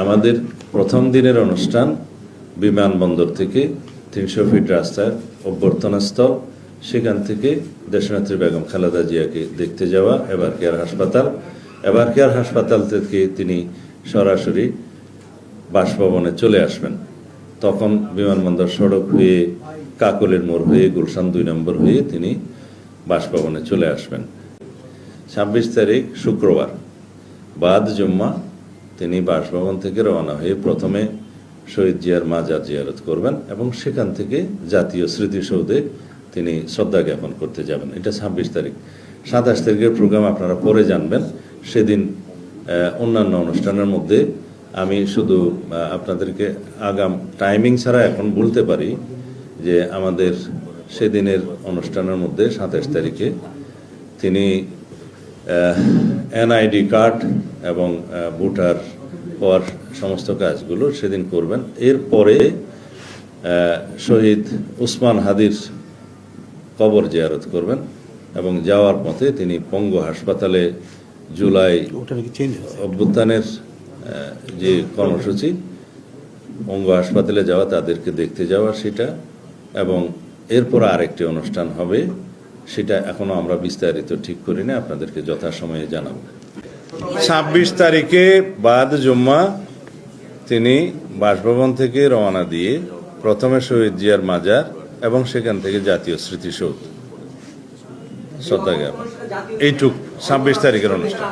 আমাদের প্রথম দিনের অনুষ্ঠান বিমানবন্দর থেকে ৩০০ ফিট রাস্তার অভ্যর্থনাস্থল, সেখান থেকে দেশনেত্রী বেগম খালেদা জিয়াকে দেখতে যাওয়া এবার কেয়ার হাসপাতাল থেকে তিনি সরাসরি বাসভবনে চলে আসবেন। তখন বিমানবন্দর সড়ক হয়ে কাকলের মোড় হয়ে গুলশান ২ নম্বর হয়ে তিনি বাসভবনে চলে আসবেন। ২৬ তারিখ শুক্রবার বাদ জুম্মা তিনি বাসভবন থেকে রওনা হয়ে প্রথমে শহীদ জিয়ার মাজার জিয়ারত করবেন এবং সেখান থেকে জাতীয় স্মৃতিসৌধে তিনি শ্রদ্ধা জ্ঞাপন করতে যাবেন। এটা ২৬ তারিখ। ২৭ তারিখের প্রোগ্রাম আপনারা পরে জানবেন। সেদিন অন্যান্য অনুষ্ঠানের মধ্যে আমি শুধু আপনাদেরকে আগাম টাইমিং ছাড়া এখন বলতে পারি যে আমাদের সেদিনের অনুষ্ঠানের মধ্যে ২৭ তারিখে তিনি এনআইডি কার্ড এবং ভোটার হওয়ার সমস্ত কাজগুলো সেদিন করবেন। এরপরে শহীদ উসমান হাদির কবর জিয়ারত করবেন এবং যাওয়ার পথে তিনি পঙ্গু হাসপাতালে জুলাই অভ্যুত্থানের যে কর্মসূচি, পঙ্গু হাসপাতালে যাওয়া, তাদেরকে দেখতে যাওয়া সেটা, এবং এরপর আরেকটি অনুষ্ঠান হবে, সেটা এখনো আমরা বিস্তারিত ঠিক করি না, আপনাদেরকে যথাসময়ে জানাবো। ২৬ তারিখে বাদ জুম্মা তিনি বাসভবন থেকে রওনা দিয়ে প্রথমে শহীদ জিয়ার মাজার এবং সেখান থেকে জাতীয় স্মৃতিসৌধ শ্রদ্ধা জ্ঞাপন, এইটুক ২৬ তারিখের অনুষ্ঠান।